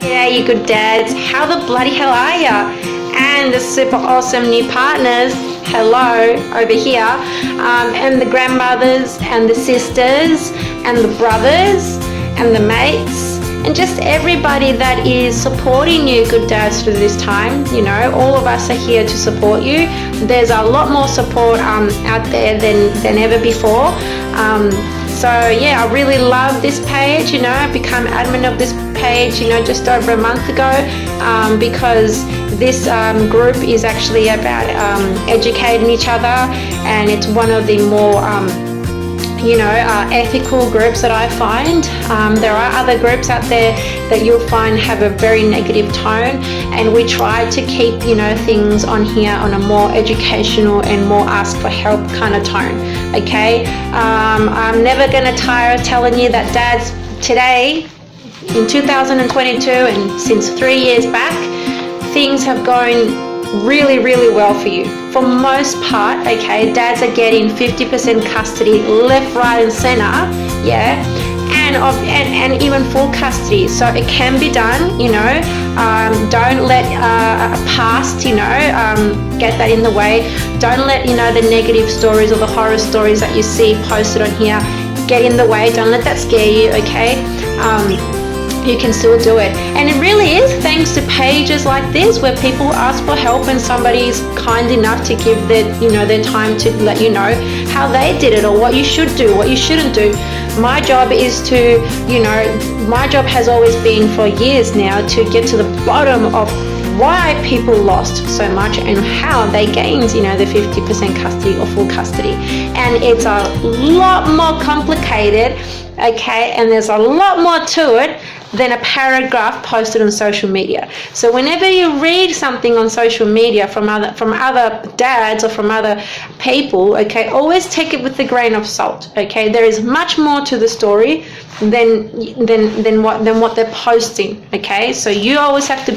G'day you good dads, how the bloody hell are ya? And the super awesome new partners, hello, over here, and the grandmothers and the sisters and the brothers and the mates and just everybody that is supporting you good dads through this time. You know, all of us are here to support you. There's a lot more support out there than ever before. So yeah, I really love this page. You know, I've become admin of this page, you know, just over a month ago, because this group is actually about educating each other, and it's one of the more ethical groups that I find. There are other groups out there that you'll find have a very negative tone, and we try to keep, you know, things on here on a more educational and more ask for help kind of tone. Okay, I'm never going to tire of telling you that dads today in 2022 and since 3 years back, things have gone really well for you. For most part, okay, dads are getting 50% custody left, right and center, yeah, and even full custody. So it can be done, you know. Don't let a past, you know, get that in the way. Don't let, you know, the negative stories or the horror stories that you see posted on here get in the way. Don't let that scare you, okay? You can still do it, and it really is thanks to pages like this where people ask for help and somebody's kind enough to give their time to let you know how they did it or what you should do, what you shouldn't do. My job is to, my job has always been for years now to get to the bottom of why people lost so much and how they gained, you know, the 50% custody or full custody. And it's a lot more complicated, okay, and there's a lot more to it than a paragraph posted on social media. So whenever you read something on social media from other dads or from other people, okay, always take it with a grain of salt. Okay, there is much more to the story than what they're posting. Okay, so you always have to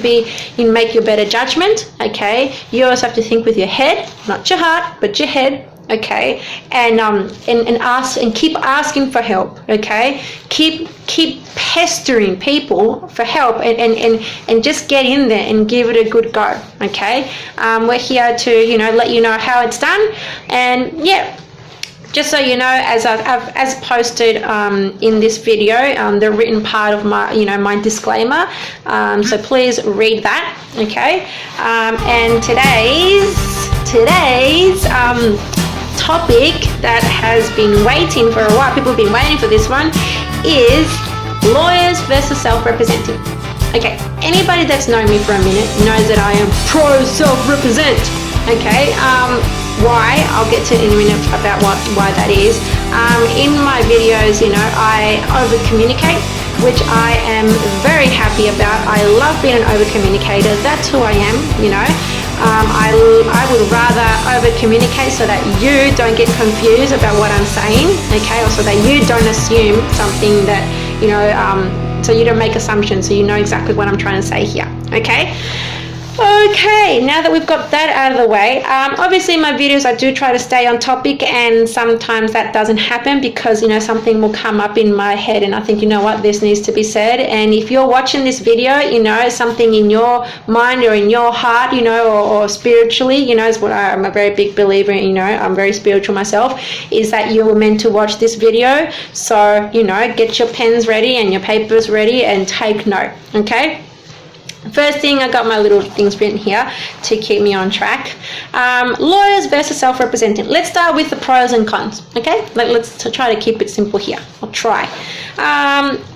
make your better judgment. Okay, you always have to think with your head, not your heart, but your head. Okay, and ask and keep asking for help. Okay, keep pestering people for help, and just get in there and give it a good go. Okay, we're here to, you know, let you know how it's done. And yeah, just so you know, as posted in this video, the written part of my, you know, my disclaimer, so please read that. Okay, and today's topic that has been waiting for a while, people have been waiting for this one, is lawyers versus self-representing. Okay, anybody that's known me for a minute knows that I am pro self-represent. Okay, why? I'll get to it in a minute about why that is. In my videos, you know, I over-communicate, which I am very happy about. I love being an over-communicator. That's who I am, you know. I would rather over-communicate so that you don't get confused about what I'm saying, okay, or so that you don't assume something that, you know, so you don't make assumptions, so you know exactly what I'm trying to say here, okay? Okay, now that we've got that out of the way, obviously in my videos I do try to stay on topic, and sometimes that doesn't happen because, you know, something will come up in my head and I think, you know what, this needs to be said. And if you're watching this video, you know, something in your mind or in your heart, you know, or spiritually, you know, is what I'm a very big believer in, you know, I'm very spiritual myself, is that you were meant to watch this video. So, you know, get your pens ready and your papers ready and take note, okay? First thing, I got my little things written here to keep me on track. Lawyers versus self-representing. Let's start with the pros and cons, okay? Let's try to keep it simple here. I'll try.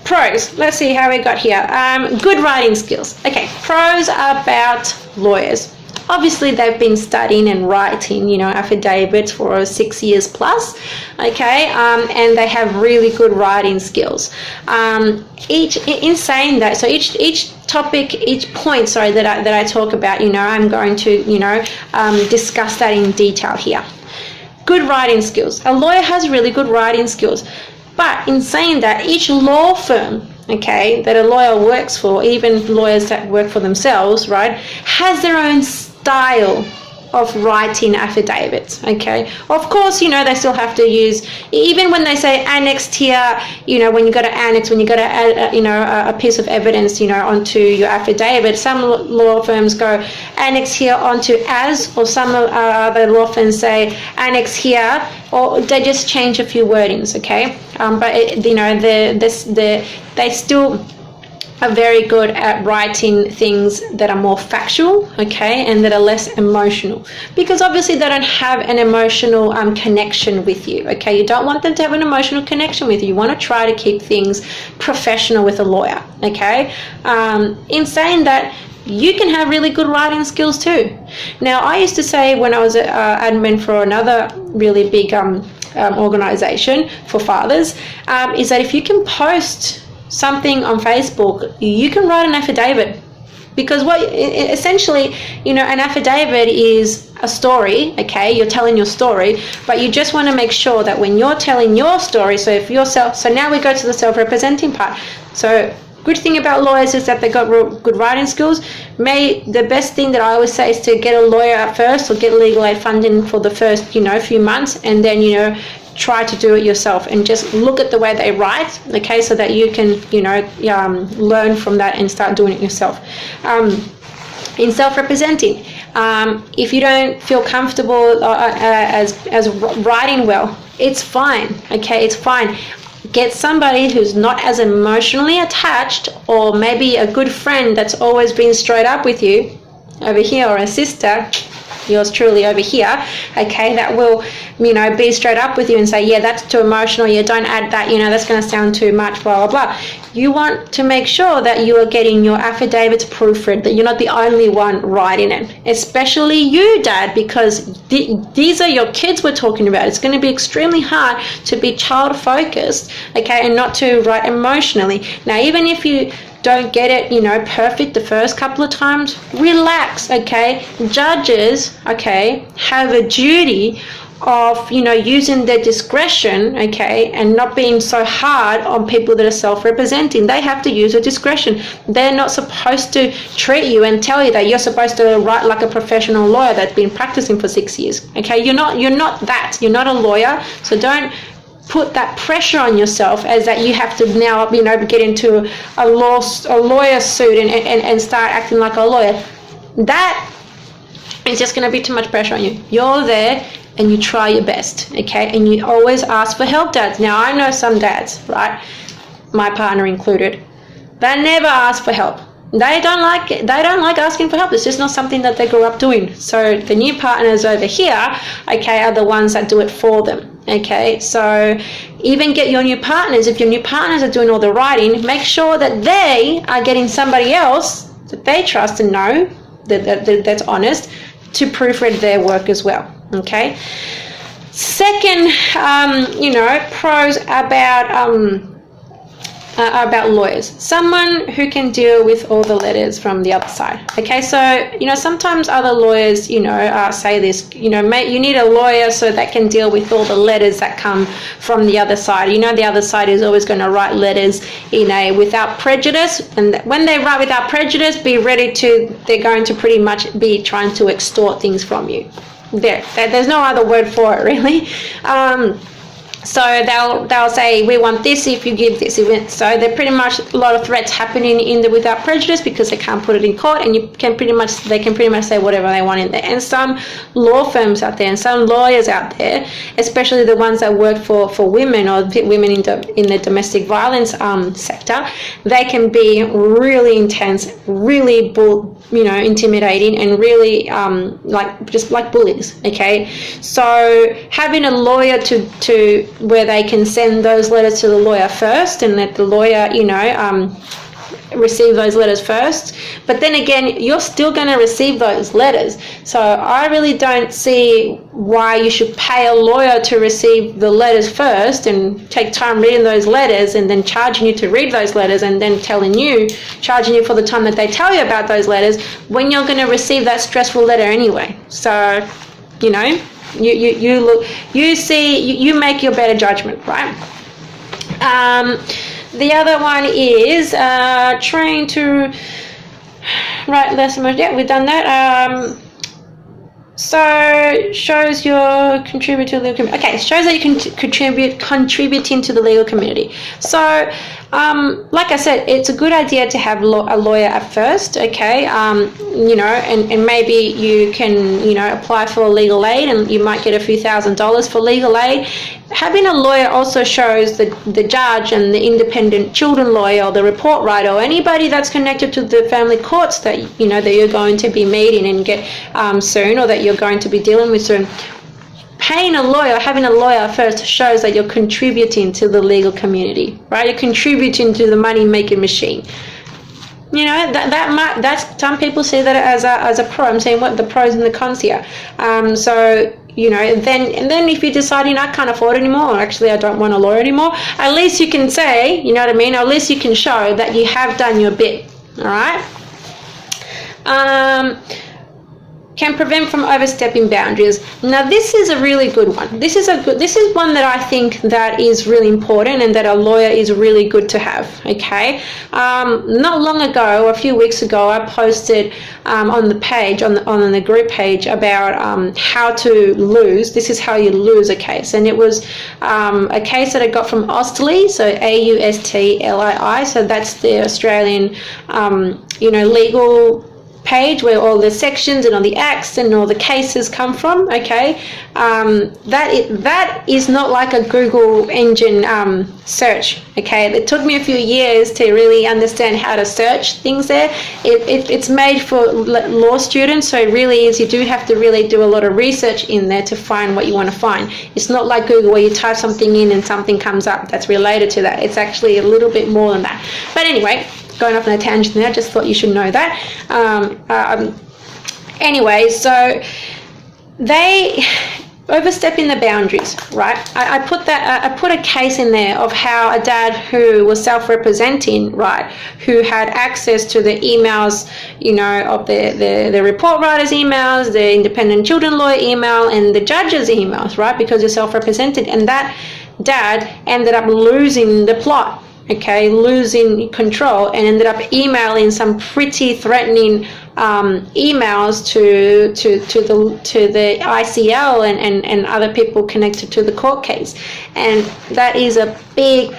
Pros, let's see how we got here. Good writing skills. Okay, pros about lawyers. Obviously, they've been studying and writing, you know, affidavits for 6 years plus, okay, and they have really good writing skills. In saying that, so each topic, each point, sorry, that I talk about, you know, I'm going to, you know, discuss that in detail here. Good writing skills. A lawyer has really good writing skills, but in saying that, each law firm, okay, that a lawyer works for, even lawyers that work for themselves, right, has their own style, of writing affidavits. Okay, of course, they still have to use, even when they say annexed here, when you got to annex, when you got to add a piece of evidence onto your affidavit, some law firms go annex here onto as, or some other law firms say annex here, or they just change a few wordings. Okay, but they still are very good at writing things that are more factual, okay, and that are less emotional, because obviously they don't have an emotional connection with you. Okay, you don't want them to have an emotional connection with you. You want to try to keep things professional with a lawyer. Okay, in saying that, you can have really good writing skills too. Now, I used to say when I was an admin for another really big organization for fathers, is that if you can post something on Facebook, you can write an affidavit, because what essentially, an affidavit is a story. Okay, you're telling your story, but you just want to make sure that when you're telling your story, so now we go to the self-representing part. So good thing about lawyers is that they got good writing skills. The best thing that I always say is to get a lawyer at first, or get legal aid funding for the first few months, and then try to do it yourself and just look at the way they write, okay, so that you can learn from that and start doing it yourself. In self-representing, if you don't feel comfortable as writing well, it's fine. Okay, it's fine. Get somebody who's not as emotionally attached, or maybe a good friend that's always been straight up with you over here, or a sister, yours truly over here, okay, that will be straight up with you and say, yeah, that's too emotional, yeah, don't add that, that's going to sound too much, blah blah blah. You want to make sure that you are getting your affidavits proofread, that you're not the only one writing it, especially you, Dad, because these are your kids we're talking about. It's going to be extremely hard to be child focused, okay, and not to write emotionally. Now, even if you don't get it perfect the first couple of times, relax. Okay, judges, okay, have a duty of using their discretion, okay, and not being so hard on people that are self-representing. They have to use their discretion. They're not supposed to treat you and tell you that you're supposed to write like a professional lawyer that's been practicing for 6 years. Okay, you're not that. You're not a lawyer, so don't put that pressure on yourself as that you have to now get into a lawyer suit and start acting like a lawyer. That is just going to be too much pressure on you. You're there and you try your best, okay, and you always ask for help, dads. Now, I know some dads, right, my partner included, they never ask for help. They don't like asking for help. It's just not something that they grew up doing. So the new partners over here, okay, are the ones that do it for them. Okay, so even get your new partners. If your new partners are doing all the writing, make sure that they are getting somebody else that they trust and know that's honest to proofread their work as well. Okay. Second, pros about lawyers, someone who can deal with all the letters from the other side. Okay, so sometimes other lawyers say this, mate, you need a lawyer so that can deal with all the letters that come from the other side. The other side is always going to write letters without prejudice, and when they write without prejudice, they're going to pretty much be trying to extort things from you. There's no other word for it, really. So they'll say, we want this if you give this. So they're pretty much a lot of threats happening in the without prejudice, because they can't put it in court, and they can pretty much say whatever they want in there. And some law firms out there and some lawyers out there, especially the ones that work for women or women in the domestic violence sector, they can be really intense, really intimidating, and really just like bullies. Okay, so having a lawyer to where they can send those letters to the lawyer first, and let the lawyer receive those letters first, but then again, you're still going to receive those letters. So I really don't see why you should pay a lawyer to receive the letters first and take time reading those letters, and then charging you to read those letters, and then charging you for the time that they tell you about those letters, when you're going to receive that stressful letter anyway. So you make your better judgment, right? The other one is trying to write less emotion. Yeah, we've done that. So shows your contribute to the legal community. Okay, shows that you can contributing to the legal community. So, like I said, it's a good idea to have a lawyer at first. Okay, you know, and maybe you can, you know, apply for legal aid, and you might get a few $1,000s for legal aid. Having a lawyer also shows the judge and the independent children lawyer or the report writer or anybody that's connected to the family courts that, you know, that you're going to be meeting and get soon, or that you're going to be dealing with soon. Paying a lawyer, having a lawyer first, shows that you're contributing to the legal community, right? You're contributing to the money-making machine. You know, that's some people see that as a pro. I'm saying what the pros and the cons here. So, you know, then if you decide, you know, I can't afford anymore, or actually I don't want a lawyer anymore, at least you can say, you know what I mean, at least you can show that you have done your bit. All right. Can prevent from overstepping boundaries. Now this is a really good one. This is one that I think that is really important, and that a lawyer is really good to have. Okay, not long ago, a few weeks ago, I posted on the page, on the group page, about how to lose. This is how you lose a case, and it was a case that I got from Austli, so AUSTLII. So that's the Australian, you know, legal page where all the sections and all the acts and all the cases come from. Okay, that is not like a Google engine search. Okay, it took me a few years to really understand how to search things there. It's made for law students, so it really is, you do have to really do a lot of research in there to find what you want to find. It's not like Google where you type something in and something comes up that's related to that. It's actually a little bit more than that. But anyway, going off on a tangent there, I just thought you should know that. Anyway, so they overstepping the boundaries, right? I put a case in there of how a dad who was self-representing, right, who had access to the emails, you know, of the report writer's emails, the independent children lawyer email, and the judge's emails, right, because you're self-represented, and that dad ended up losing the plot. Okay, losing control, and ended up emailing some pretty threatening emails to the ICL and other people connected to the court case, and that is a big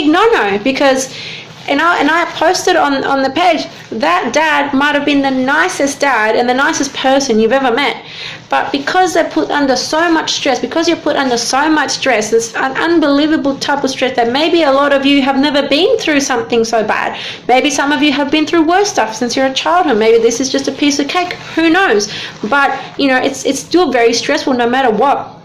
no-no, because and I posted on the page that dad might have been the nicest dad and the nicest person you've ever met, but because they're put under so much stress, because you're put under so much stress, this an unbelievable type of stress that maybe a lot of you have never been through something so bad. Maybe some of you have been through worse stuff since you're a childhood. Maybe this is just a piece of cake. Who knows? But you know, it's still very stressful no matter what.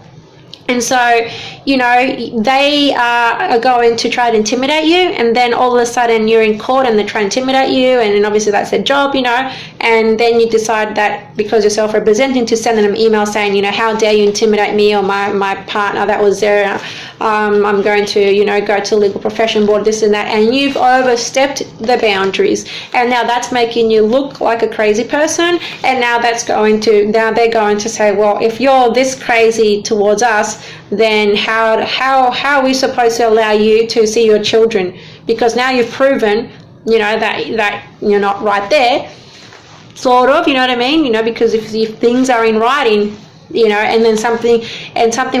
And so, you know, they are going to try to intimidate you, and then all of a sudden you're in court and they try to intimidate you, and then obviously that's their job, you know, and then you decide that because you're self-representing to send them an email saying, you know, how dare you intimidate me or my partner that was there, I'm going to, you know, go to the legal profession board, this and that, and you've overstepped the boundaries, and now that's making you look like a crazy person, and now they're going to say, well, if you're this crazy towards us, then how are we supposed to allow you to see your children? Because now you've proven, you know, that you're not right there, sort of, you know what I mean? You know, because if things are in writing, you know, and then something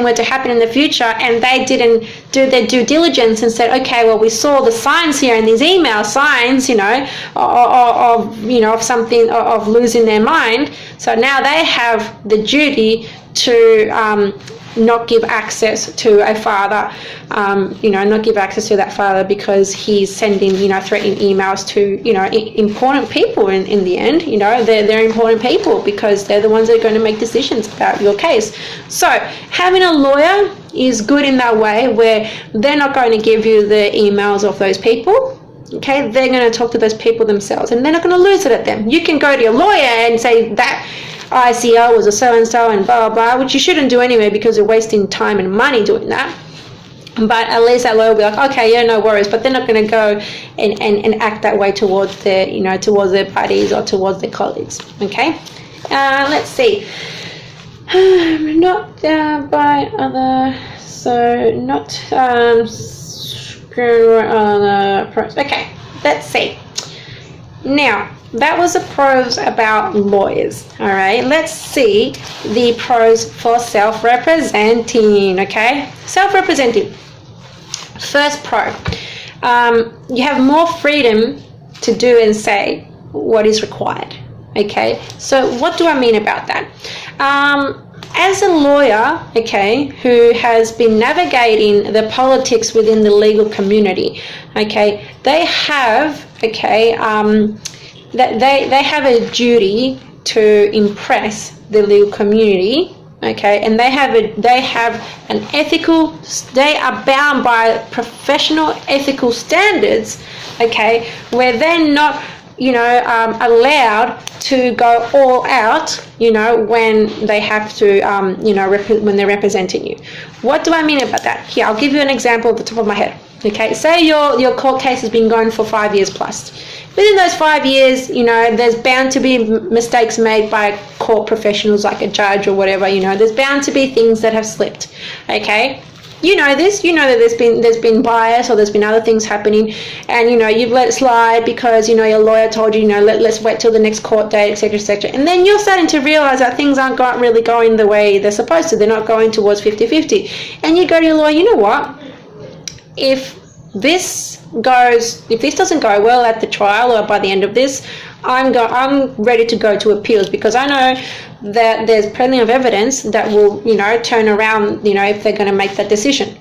were to happen in the future, and they didn't do their due diligence and said, okay, well, we saw the signs here in these email signs, you know, of something, of losing their mind. So now they have the duty to not give access to a father, you know, not give access to that father because he's sending, you know, threatening emails to, you know, important people in the end. You know, they're important people because they're the ones that are going to make decisions about your case. So having a lawyer is good in that way, where they're not going to give you the emails of those people. Okay, they're going to talk to those people themselves, and they're not going to lose it at them. You can go to your lawyer and say that ICO was a so-and-so and blah, blah, which you shouldn't do anyway because you're wasting time and money doing that. But at least that lawyer will be like, okay, yeah, no worries. But they're not going to go and act that way towards their, you know, towards their buddies or towards their colleagues. Okay, let's see. Not by other, so not screw other pros. Okay, let's see. Now, that was the pros about lawyers, all right? Let's see the pros for self-representing, okay? Self-representing. First pro, you have more freedom to do and say what is required, okay? So what do I mean about that? As a lawyer, okay, who has been navigating the politics within the legal community, okay, they have, okay, they have a duty to impress the legal community, okay, and they have an ethical, they are bound by professional ethical standards, okay, where they're not, you know, allowed to go all out, you know, when they have to, you know, when they're representing you. What do I mean about that? Here, I'll give you an example at the top of my head. Okay, say your court case has been going for 5 years plus. Within those 5 years, you know, there's bound to be mistakes made by court professionals like a judge or whatever, you know, there's bound to be things that have slipped, okay? You know this, you know that there's been bias or there's been other things happening, and, you know, you've let it slide because, you know, your lawyer told you, you know, let's wait till the next court date, etc., etc. And then you're starting to realize that things aren't really going the way they're supposed to. They're not going towards 50-50. And you go to your lawyer, you know what? If this doesn't go well at the trial or by the end of this, I'm ready to go to appeals, because I know that there's plenty of evidence that will, you know, turn around, you know, if they're going to make that decision.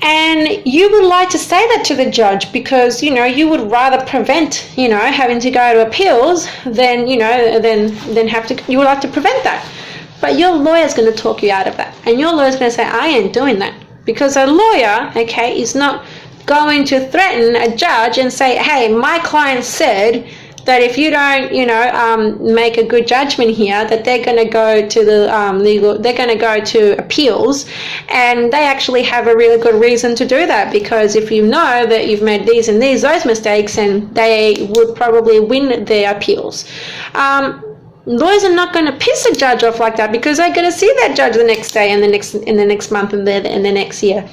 And you would like to say that to the judge because, you know, you would rather prevent, you know, having to go to appeals than, you know, than have to, you would like to prevent that. But your lawyer's going to talk you out of that. And your lawyer's going to say, I ain't doing that. Because a lawyer, okay, is not going to threaten a judge and say, hey, my client said that if you don't, you know, make a good judgment here, that they're going to go to the they're going to go to appeals, and they actually have a really good reason to do that, because if you know that you've made these and those mistakes, and they would probably win their appeals. Lawyers are not going to piss a judge off like that, because they're going to see that judge the next day and the next month and the next year.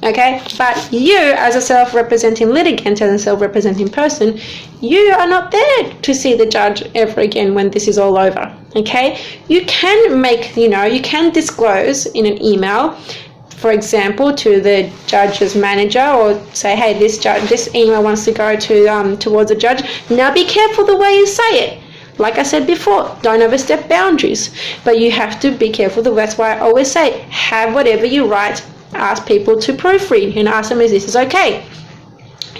Okay, but you as a self-representing litigant, as a self-representing person, you are not there to see the judge ever again when this is all over. Okay, you can make, you know, you can disclose in an email, for example, to the judge's manager, or say, hey, this email wants to go to towards the judge. Now be careful the way you say it. Like I said before, don't overstep boundaries, but you have to be careful. That's why I always say, have whatever you write, ask people to proofread and ask them, is this okay?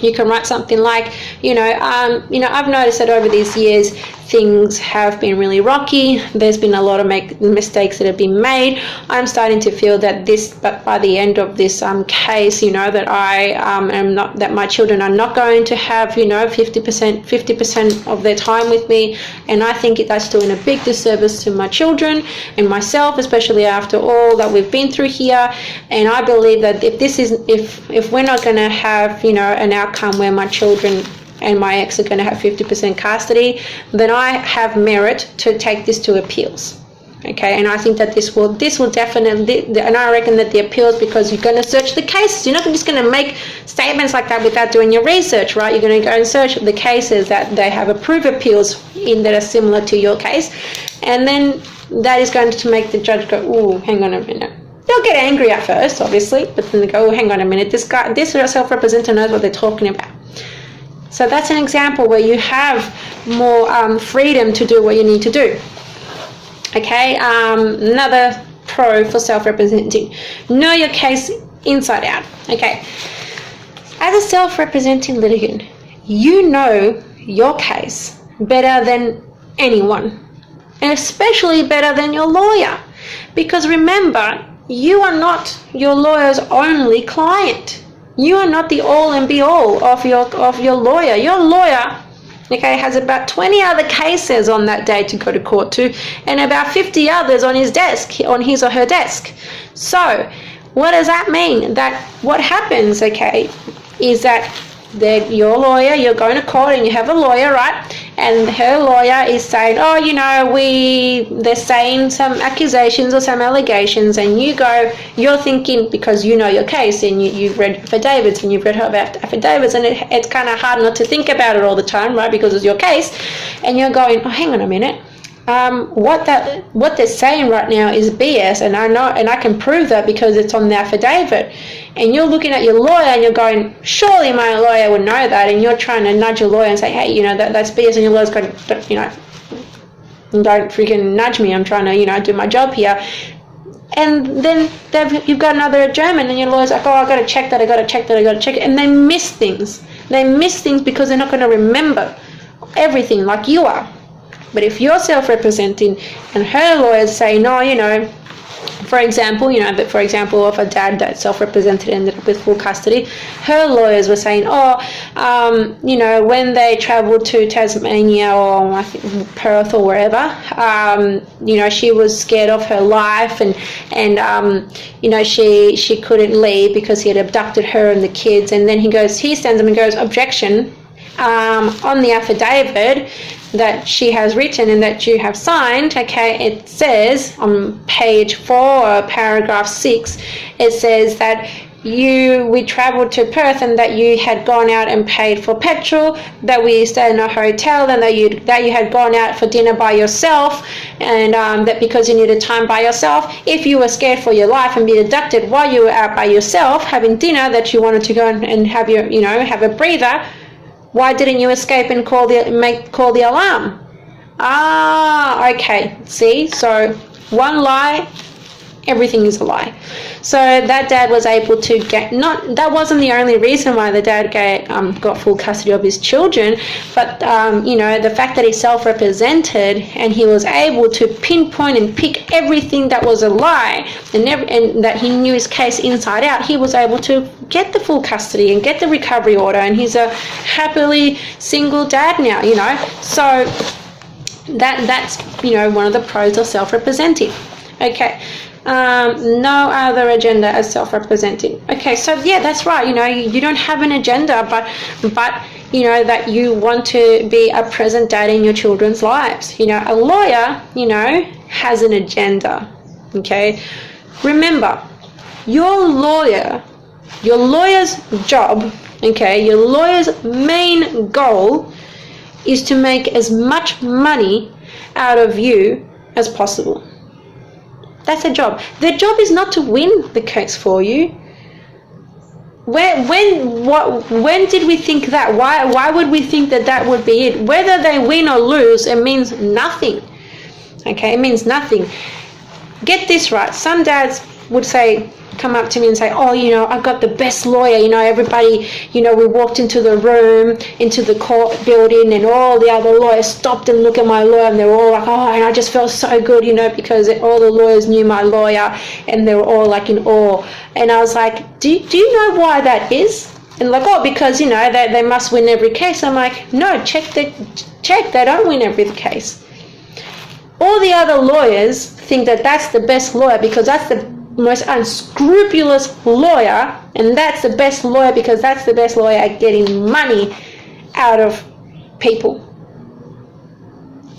You can write something like, I've noticed that over these years things have been really rocky. There's been a lot of mistakes that have been made. I'm starting to feel that but by the end of this case, that I am not, that my children are not going to have 50% of their time with me, and I think that's doing a big disservice to my children and myself, especially after all that we've been through here. And I believe that if we're not going to have an outcome where my children and my ex are going to have 50% custody, then I have merit to take this to appeals. Okay, and I think that this will definitely, and I reckon that the appeals, because you're going to search the cases, you're not just going to make statements like that without doing your research, right? You're going to go and search the cases that they have approved appeals in that are similar to your case, and then that is going to make the judge go, oh, hang on a minute. They'll get angry at first, obviously, but then they go, oh, hang on a minute, this self-representative knows what they're talking about. So that's an example where you have more freedom to do what you need to do. Okay, another pro for self-representing. Know your case inside out. Okay, as a self-representing litigant, you know your case better than anyone, and especially better than your lawyer. Because remember, you are not your lawyer's only client. You are not the all and be all of your lawyer. Your lawyer, okay, has about 20 other cases on that day to go to court to, and about 50 others on his desk, on his or her desk. So what does that mean? That what happens, okay, is that your lawyer, you're going to court and you have a lawyer, right? and her lawyer is saying, oh, they're saying some accusations or some allegations, and you're thinking, because you know your case and you've read affidavits and you've read her affidavits, and it's kind of hard not to think about it all the time, right, because it's your case, and you're going, oh, hang on a minute. What they're saying right now is BS, and I know, and I can prove that because it's on the affidavit. And you're looking at your lawyer and you're going, surely my lawyer would know that, and you're trying to nudge your lawyer and say, hey, that's BS, and your lawyer's going, don't freaking nudge me, I'm trying to, do my job here. And then you've got another adjournment, and your lawyer's like, oh, I got to check that, and they miss things. They miss things because they're not going to remember everything like you are. But if you're self-representing and her lawyers say, no, for example, of a dad that self-represented ended up with full custody, her lawyers were saying, when they traveled to Tasmania or I think Perth or wherever, she was scared of her life, and she couldn't leave because he had abducted her and the kids. And then he stands up and goes, objection, on the affidavit that she has written and that you have signed, okay, it says on page 4, paragraph 6, it says that we travelled to Perth and that you had gone out and paid for petrol, that we stayed in a hotel, and that you had gone out for dinner by yourself, and that because you needed time by yourself, if you were scared for your life and be abducted while you were out by yourself having dinner, that you wanted to go and have have a breather. Why didn't you escape and call the alarm? Okay. See, so one lie, everything is a lie. So that dad was able to that wasn't the only reason why the dad got full custody of his children, but the fact that he self-represented and he was able to pinpoint and pick everything that was a lie, and that he knew his case inside out, he was able to get the full custody and get the recovery order, and he's a happily single dad now, so that's one of the pros of self-representing. Okay. No other agenda as self-representing. Okay, so yeah, that's right. You don't have an agenda, but that you want to be a present dad in your children's lives. A lawyer, has an agenda. Okay, remember, your lawyer's job. Okay, your lawyer's main goal is to make as much money out of you as possible. That's their job. Their job is not to win the case for you. When did we think that? Why would we think that would be it? Whether they win or lose, it means nothing. Okay, it means nothing. Get this right. Some dads would come up to me and say, oh, I've got the best lawyer, everybody, we walked into the room, into the court building, and all the other lawyers stopped and looked at my lawyer, and they were all like, oh, and I just felt so good, because all the lawyers knew my lawyer, and they were all like in awe. And I was like, do you know why that is? And like, oh, because, they must win every case. I'm like, no, check, they don't win every case. All the other lawyers think that that's the best lawyer because that's the most unscrupulous lawyer, and that's the best lawyer because that's the best lawyer at getting money out of people.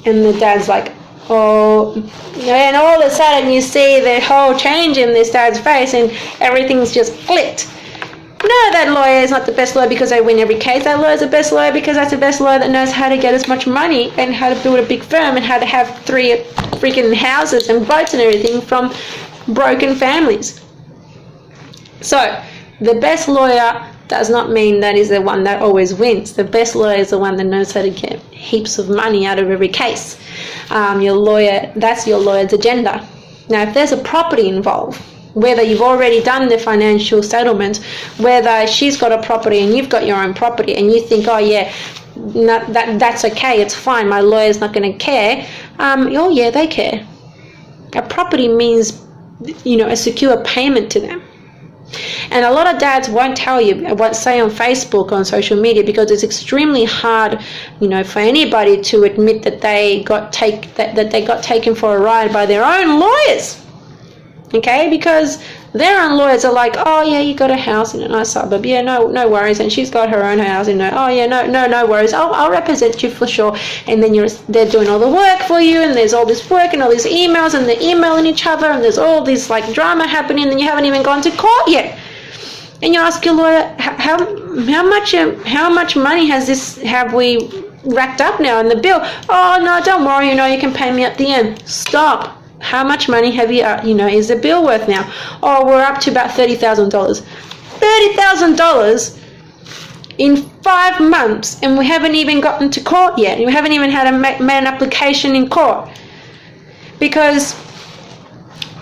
And the dad's like, oh, and all of a sudden you see the whole change in this dad's face, and everything's just flipped. No, that lawyer is not the best lawyer because they win every case. That lawyer is the best lawyer because that's the best lawyer that knows how to get as much money and how to build a big firm and how to have 3 freaking houses and boats and everything from broken families. So the best lawyer does not mean that is the one that always wins. The best lawyer is the one that knows how to get heaps of money out of every case. Your lawyer, that's your lawyer's agenda. Now, if there's a property involved, whether you've already done the financial settlement, whether she's got a property and you've got your own property, and you think, oh yeah, that's okay, it's fine, my lawyer's not going to care. Oh yeah, they care. A property means a secure payment to them. And a lot of dads won't tell you, won't say on Facebook, on social media, because it's extremely hard, for anybody to admit that they got taken for a ride by their own lawyers. Okay, because Their own lawyers are like, oh yeah, you got a house in a nice suburb, yeah, no worries, and she's got her own house in oh yeah, no worries, I'll represent you for sure. And then they're doing all the work for you, and there's all this work and all these emails, and they're emailing each other, and there's all this like drama happening, and you haven't even gone to court yet. And you ask your lawyer, how much money have we racked up now in the bill? Oh no, don't worry, you can pay me at the end. Stop. How much money have you, is the bill worth now? Oh, we're up to about $30,000. $30,000 in 5 months, and we haven't even gotten to court yet. We haven't even had made an application in court, because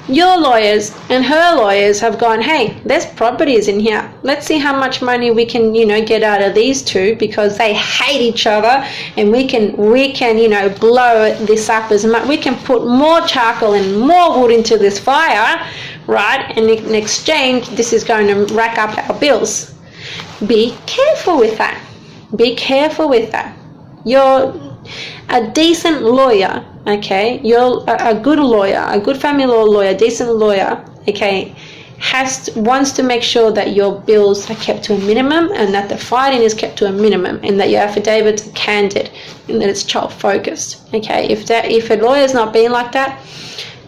your lawyers and her lawyers have gone, hey, there's properties in here. Let's see how much money we can, get out of these two, because they hate each other, and we can, blow this up as much. We can put more charcoal and more wood into this fire, right? And in exchange, this is going to rack up our bills. Be careful with that. Be careful with that. You're a decent lawyer, okay? You're a good lawyer, a good family law lawyer, decent lawyer, okay, wants to make sure that your bills are kept to a minimum, and that the fighting is kept to a minimum, and that your affidavits are candid, and that it's child focused, okay? If a lawyer's not being like that,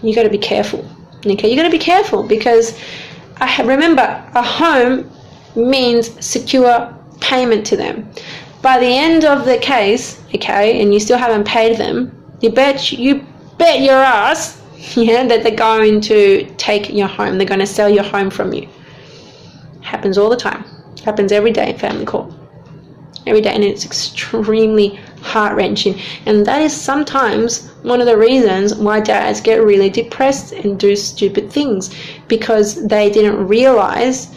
you got to be careful, okay? You got to be careful, because remember, a home means secure payment to them. By the end of the case, okay, and you still haven't paid them, you bet your ass, that they're going to take your home. They're going to sell your home from you. Happens all the time. Happens every day in family court. Every day, and it's extremely heart-wrenching. And that is sometimes one of the reasons why dads get really depressed and do stupid things, because they didn't realize,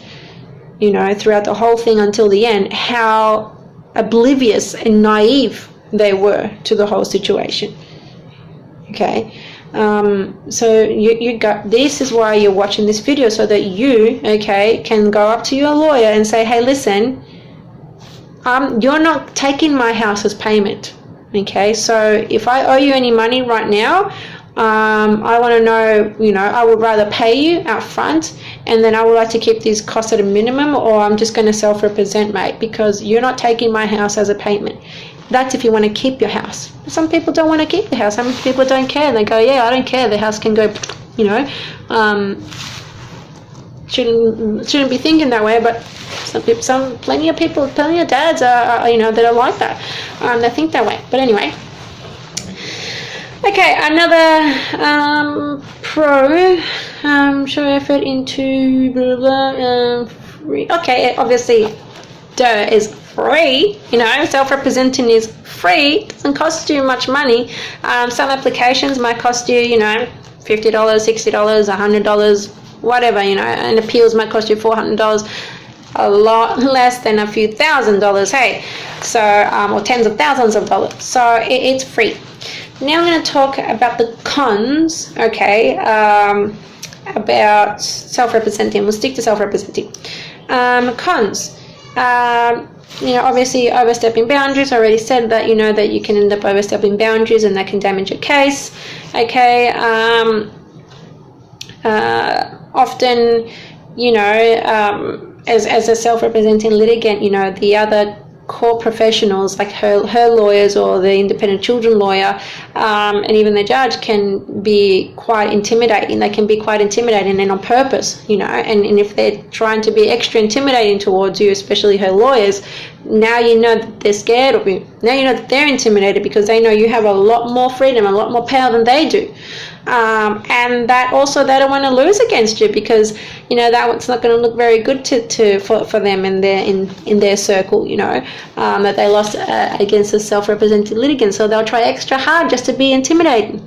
throughout the whole thing until the end, how oblivious and naive they were to the whole situation. Okay, so you got, this is why you're watching this video, so that you, okay, can go up to your lawyer and say, hey, listen, you're not taking my house as payment, okay? So if I owe you any money right now, I want to know, I would rather pay you out front, and then I would like to keep these costs at a minimum, or I'm just going to self-represent, mate, because you're not taking my house as a payment. That's if you want to keep your house. Some people don't want to keep the house. Some people don't care. They go, yeah, I don't care. The house can go, shouldn't be thinking that way, but plenty of dads are that are like that. They think that way. But anyway. Okay, another pro, show effort into blah, blah, free. Okay, obviously, is free, self-representing is free, doesn't cost you much money. Some applications might cost you, $50, $60, $100, whatever, and appeals might cost you $400, a lot less than a few $1,000s, hey, so, or tens of thousands of dollars, so it's free. Now I'm going to talk about the cons, okay, about self-representing. We'll stick to self-representing. Cons. Obviously overstepping boundaries. I already said that, that you can end up overstepping boundaries, and that can damage your case. Okay. Often, as a self-representing litigant, the other court professionals like her lawyers or the independent children lawyer, and even the judge, can be quite intimidating. They can be quite intimidating, and on purpose, and if they're trying to be extra intimidating towards you, especially her lawyers, now that they're scared of you. Now that they're intimidated, because they know you have a lot more freedom, a lot more power than they do. And that also they don't want to lose against you, because that's not going to look very good for them in their circle, that they lost against a self-represented litigant, so they'll try extra hard just to be intimidating.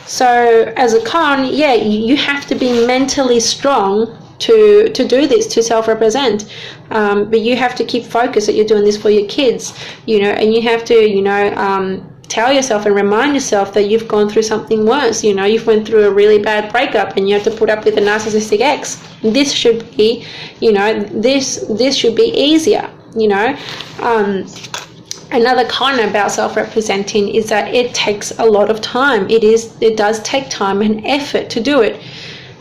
So as a con, you have to be mentally strong to do this, to self-represent, but you have to keep focused that you're doing this for your kids, and you have to tell yourself and remind yourself that you've gone through something worse. You've went through a really bad breakup, and you have to put up with a narcissistic ex. This should be, this should be easier. Another con about self-representing is that it takes a lot of time. It does take time and effort to do it.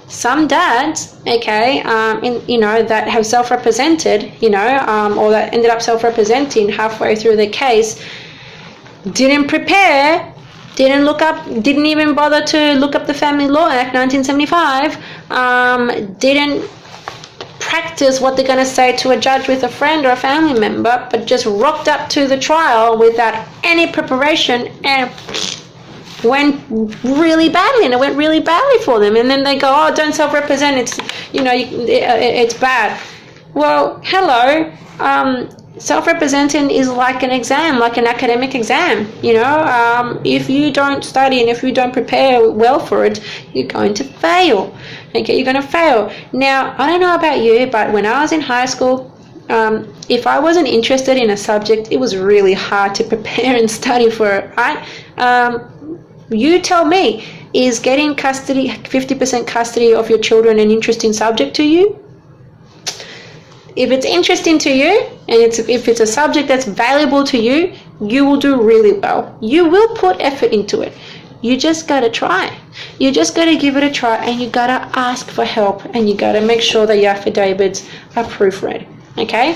some dads, okay, that have self-represented, or that ended up self-representing halfway through the case, didn't prepare, didn't even bother to look up the Family Law Act 1975, didn't practice what they're going to say to a judge with a friend or a family member, but just rocked up to the trial without any preparation and went really badly, and it went really badly for them. And then they go, oh, don't self-represent, it's bad. Well, hello, self-representing is like an exam, like an academic exam. If you don't study and if you don't prepare well for it, you're going to fail. Okay, you're going to fail. Now, I don't know about you, but when I was in high school, if I wasn't interested in a subject, it was really hard to prepare and study for it, right? You tell me, is getting 50% custody of your children an interesting subject to you? If it's interesting to you, and if it's a subject that's valuable to you, you will do really well. You will put effort into it. You just gotta try. You just gotta give it a try, and you gotta ask for help, and you gotta make sure that your affidavits are proofread. Okay?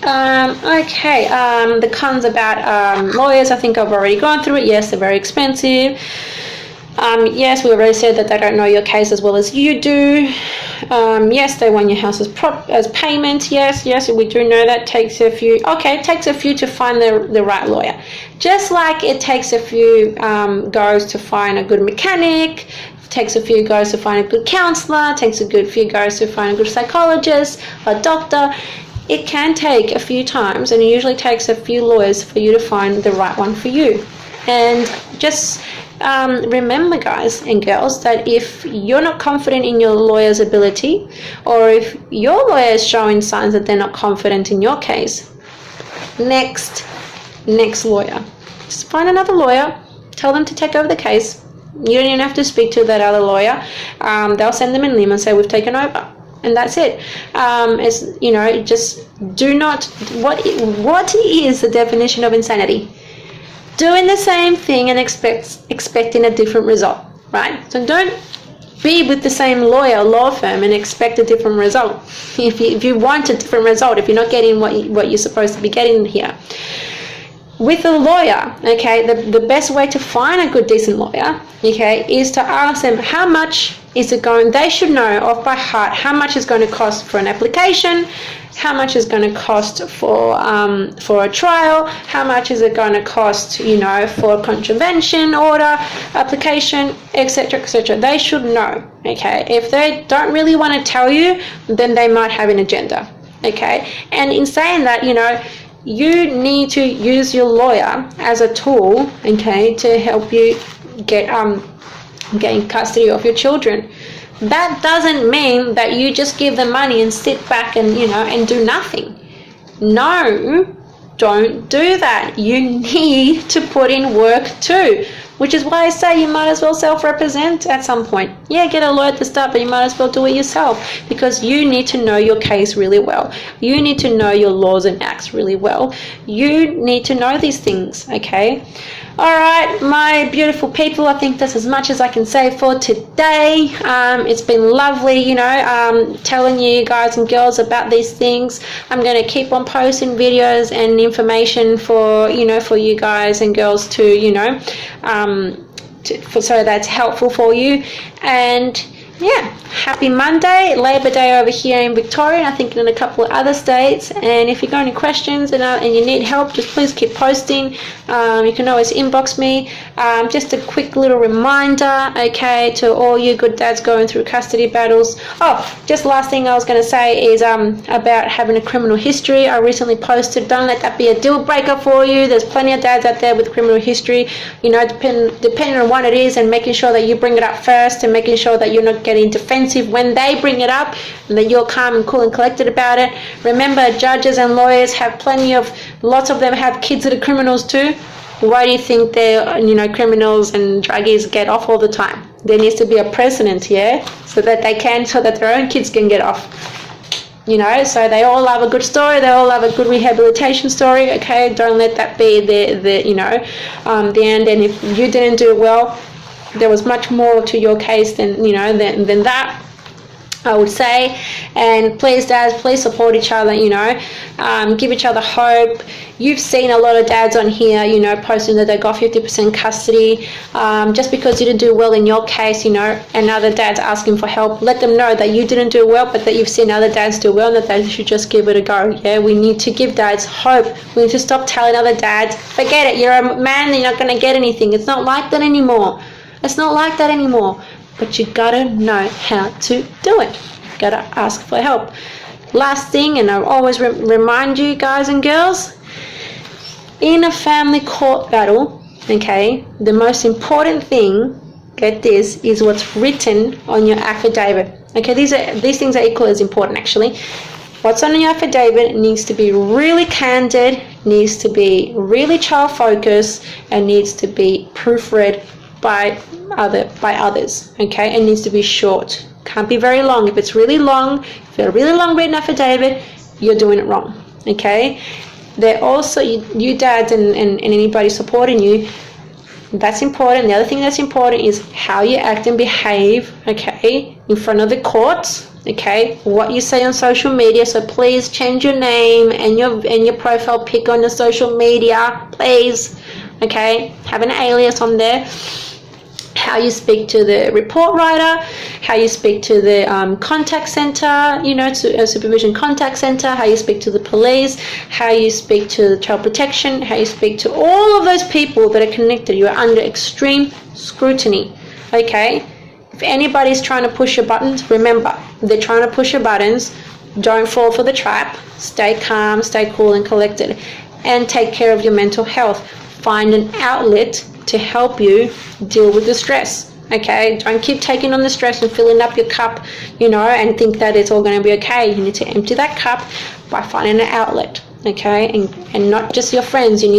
The cons about lawyers, I think I've already gone through it. Yes, they're very expensive. Yes, we already said that they don't know your case as well as you do. Yes, they want your house as payment. Yes, we do know that takes a few. Okay, it takes a few to find the right lawyer. Just like it takes a few goes to find a good mechanic, takes a few goes to find a good counselor, takes a few goes to find a good psychologist, a doctor. It can take a few times, and it usually takes a few lawyers for you to find the right one for you. And just remember, guys and girls, that if you're not confident in your lawyer's ability, or if your lawyer is showing signs that they're not confident in your case, next lawyer. Just find another lawyer, tell them to take over the case. You don't even have to speak to that other lawyer. They'll send them an email and say, we've taken over. And that's it. Just do not. What is the definition of insanity? Doing the same thing and expecting a different result, right? So don't be with the same law firm and expect a different result. If you want a different result, if you're not getting what you're supposed to be getting here. With a lawyer, okay, the best way to find a good, decent lawyer, okay, is to ask them how much is it going. They should know off by heart how much it's going to cost for an application, how much is going to cost for a trial, how much is it going to cost, for a contravention order application, etc., etc. They should know, okay. If they don't really want to tell you, then they might have an agenda, okay. And in saying that, you need to use your lawyer as a tool, okay, to help you gain custody of your children. That doesn't mean that you just give them money and sit back and and do nothing. No, don't do that. You need to put in work too, which is why I say you might as well self-represent at some point. Yeah, get a lawyer at the start, but you might as well do it yourself, because you need to know your case really well. You need to know your laws and acts really well. You need to know these things, okay? All right, my beautiful people, I think that's as much as I can say for today. It's been lovely, telling you guys and girls about these things. I'm going to keep on posting videos and information for you guys and girls to, so that's helpful for you. And yeah, happy Monday, Labor Day over here in Victoria, I think in a couple of other states. And if you've got any questions and you need help, just please keep posting. You can always inbox me. Just a quick little reminder, okay, to all you good dads going through custody battles. Oh, just last thing I was going to say is about having a criminal history. I recently posted, don't let that be a deal breaker for you. There's plenty of dads out there with criminal history, depending on what it is, and making sure that you bring it up first, and making sure that you're not getting defensive when they bring it up, and that you're calm and cool and collected about it. Remember, judges and lawyers have lots of them have kids that are criminals too. Why do you think they're, criminals and druggies get off all the time? There needs to be a precedent, yeah, so that their own kids can get off. So they all love a good story. They all love a good rehabilitation story. Okay, don't let that be the end. And if you didn't do well, there was much more to your case than, you know, than that, I would say. And please, dads, please support each other, you know, give each other hope. You've seen a lot of dads on here, you know, posting that they got 50% custody. Just because you didn't do well in your case, you know, and other dads asking for help, let them know that you didn't do well, but that you've seen other dads do well, and that they should just give it a go. Yeah, we need to give dads hope. We need to stop telling other dads, forget it, you're a man, you're not going to get anything. It's not like that anymore. It's not like that anymore. But you gotta know how to do it. You gotta ask for help. Last thing, and I always remind you guys and girls, in a family court battle, okay, the most important thing, get this, is what's written on your affidavit. Okay, these things are equally as important, actually. What's on your affidavit needs to be really candid, needs to be really child focused, and needs to be proofread by others, okay, and needs to be short. Can't be very long. If it's really long, if you're a really long written affidavit, you're doing it wrong, okay. They're also, you dads and anybody supporting you, that's important. The other thing that's important is how you act and behave, okay, in front of the courts, okay, what you say on social media. So please change your name and your profile pic on your social media, please, okay, have an alias on there. How you speak to the report writer, how you speak to the contact center, you know, to a supervision contact center, how you speak to the police, how you speak to the child protection, how you speak to all of those people that are connected. You are under extreme scrutiny, okay? If anybody's trying to push your buttons, remember, they're trying to push your buttons. Don't fall for the trap. Stay calm, stay cool and collected, and take care of your mental health. Find an outlet to help you deal with the stress, okay? Don't keep taking on the stress and filling up your cup, you know, and think that it's all going to be okay. You need to empty that cup by finding an outlet, okay? And not just your friends. You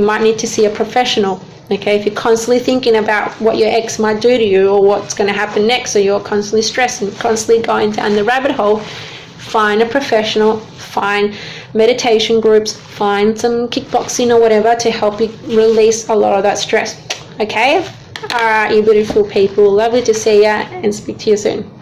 might need to see a professional, okay? If you're constantly thinking about what your ex might do to you or what's going to happen next, or you're constantly stressed and constantly going down the rabbit hole, find a professional, find meditation groups, find some kickboxing or whatever to help you release a lot of that stress, okay? All right, you beautiful people, lovely to see you and speak to you soon.